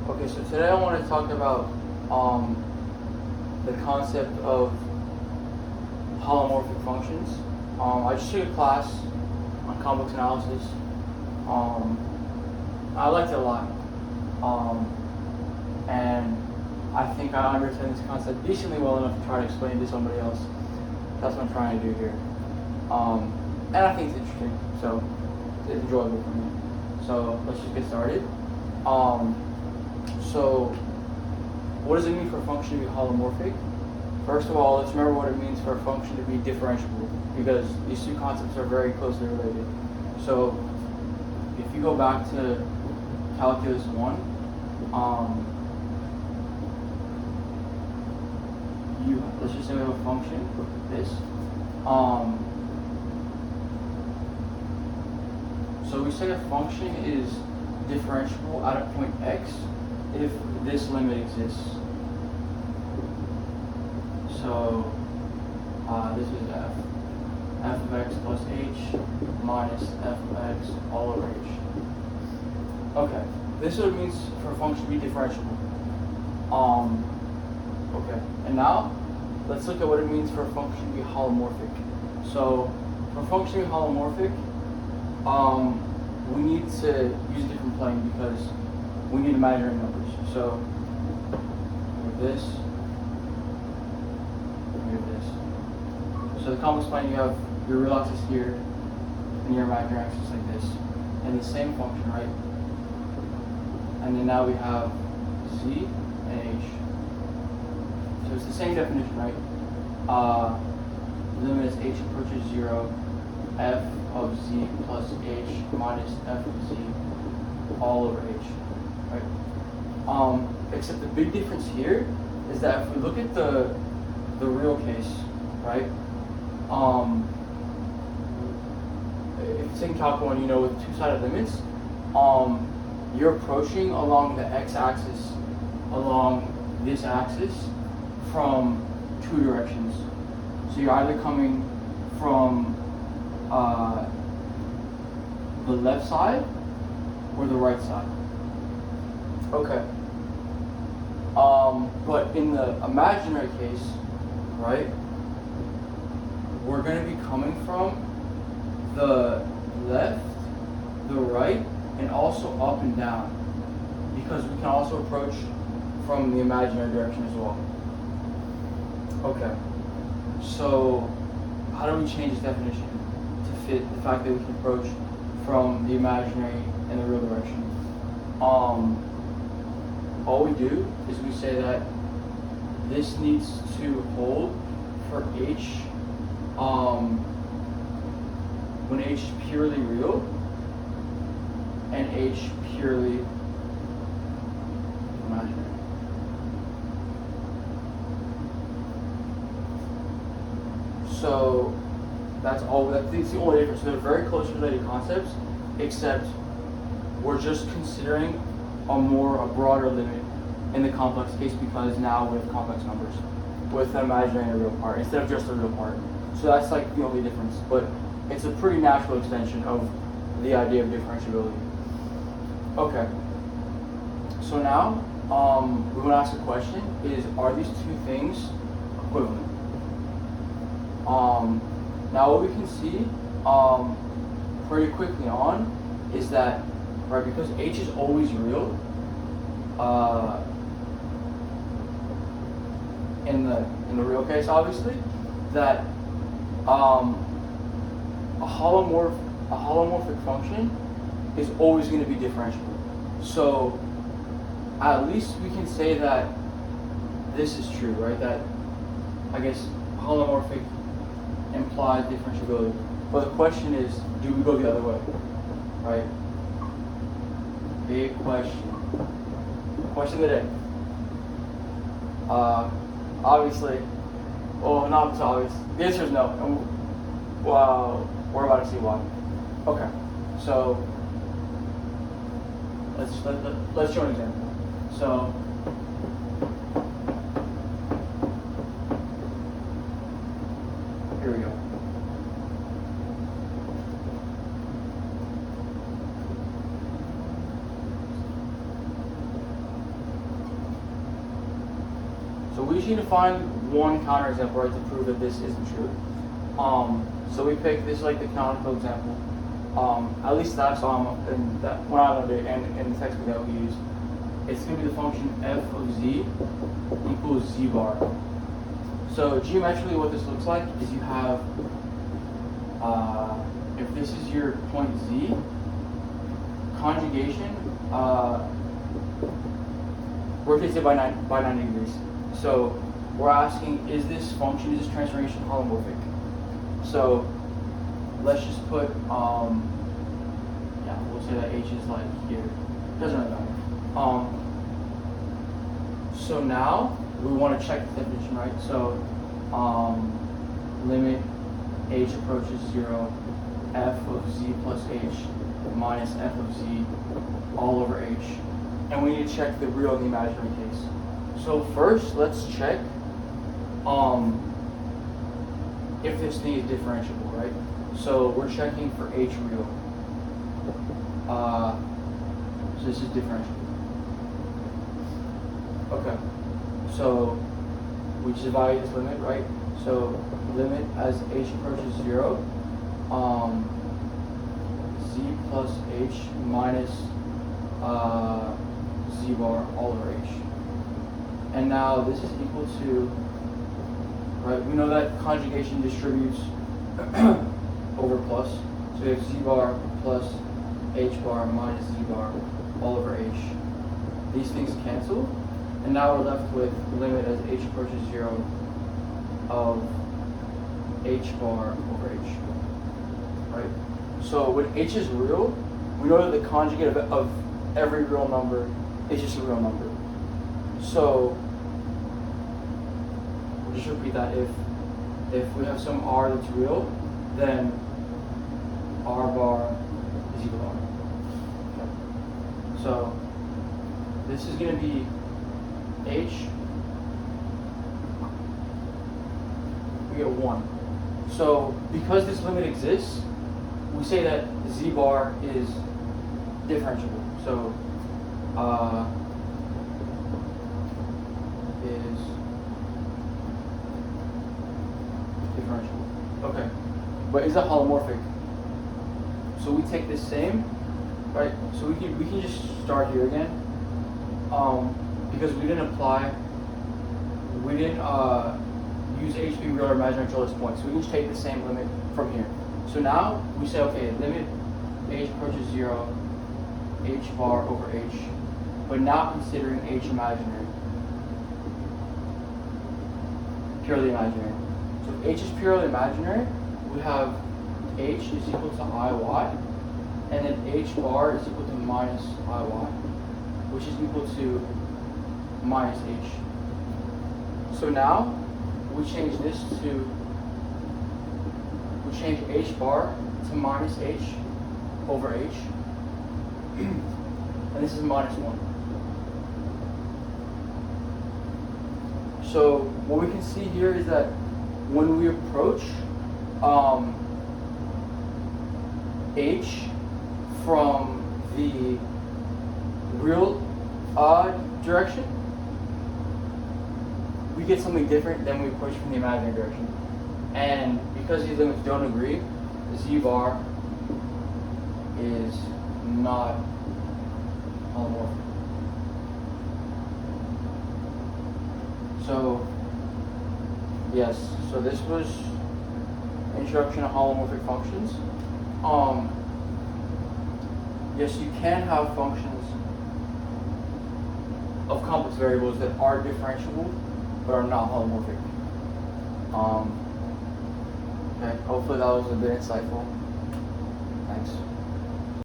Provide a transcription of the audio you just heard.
Okay, so today I want to talk about the concept of holomorphic functions. I just took a class on complex analysis. I liked it a lot, and I think I understand this concept decently well enough to try to explain it to somebody else. That's what I'm trying to do here, and I think it's interesting, so it's enjoyable for me. So let's just get started. So what does it mean for a function to be holomorphic? First of all, let's remember what it means for a function to be differentiable, because these two concepts are very closely related. So if you go back to calculus 1, let's just say we have a function, this. So we say a function is differentiable at a point x if this limit exists. So this is f of x plus h minus f of x all over h. Okay, this is what it means for a function to be differentiable. Okay, and now let's look at what it means for a function to be holomorphic. So for a function to be holomorphic, we need to use a different plane because we need imaginary numbers. So with this, we have this. So the complex plane, you have your real axis here and your imaginary axis like this, and the same function, right? And then now we have z and h. So it's the same definition, right? Limit as h approaches 0, f of z plus h minus f of z all over h, right? Except the big difference here is that if we look at the real case, right? If it's in Calc 1, you know, with two-sided limits, you're approaching along the x-axis, along this axis, from two directions. So you're either coming from the left side or the right side. Okay. But in the imaginary case, right, we're going to be coming from the left, the right, and also up and down, because we can also approach from the imaginary direction as well. Okay. So how do we change this definition to fit the fact that we can approach from the imaginary and the real direction? All we do is we say that this needs to hold for h when h is purely real and h purely imaginary. So that's all. That's the only difference. So they're very close related concepts, except we're just considering a broader limit in the complex case, because now we have complex numbers with an imaginary and a real part instead of just the real part. So that's like the only difference, but it's a pretty natural extension of the idea of differentiability. Okay. So now we want to ask a question: are these two things equivalent? Now what we can see pretty quickly on is that, right, because h is always real in the real case, obviously, that a holomorphic function is always going to be differentiable. So at least we can say that this is true, right? That, I guess, holomorphic implies differentiability. But the question is, do we go the other way, right? Big question. Question of the day. Obviously, well, not so obvious. The answer is no. And well, we're about to see why. Okay, so let's show an example. So here we go. So we just need to find one counterexample, right, to prove that this isn't true. So we pick this like the canonical example. At least that's when I learned it and in the textbook that we use. It's going to be the function f of z equals z bar. So geometrically what this looks like is you have, if this is your point z, conjugation rotates it by 90 degrees. So we're asking, is this transformation holomorphic? So let's just put, yeah, we'll say that h is like here. Doesn't really matter. So now we want to check the definition, right? So limit h approaches 0, f of z plus h minus f of z all over h. And we need to check the real and the imaginary case. So first, let's check if this thing is differentiable, right? So we're checking for h real. So this is differentiable. Okay. So we just evaluate this limit, right? So limit as h approaches 0, z plus h minus z bar all over h. And now this is equal to, right, we know that conjugation distributes over plus. So we have z bar plus h bar minus z bar all over h. These things cancel. And now we're left with limit as h approaches 0 of h bar over h. Right? So when h is real, we know that the conjugate of every real number is just a real number. So we'll just repeat that. If we have some r that's real, then r bar is equal to r. Okay. So this is going to be h, we get 1. So because this limit exists, we say that z bar is differentiable. So is differentiable. Okay, but is that holomorphic? So we take this same, right? So we can just start here again. Because we didn't use h to be real or imaginary until this point. So we can just take the same limit from here. So now we say, okay, limit h approaches 0, h bar over h, but now considering h imaginary, purely imaginary. So if h is purely imaginary, we have h is equal to iy, and then h bar is equal to minus iy, which is equal to minus h. So now we change h bar to minus h over h, and this is minus 1. So what we can see here is that when we approach h from the real direction, we get something different than we approach from the imaginary direction. And because these limits don't agree, z bar is not holomorphic. So yes, so this was introduction to holomorphic functions. Yes, you can have functions of complex variables that are differentiable but are not holomorphic. Okay, hopefully that was a bit insightful. Thanks.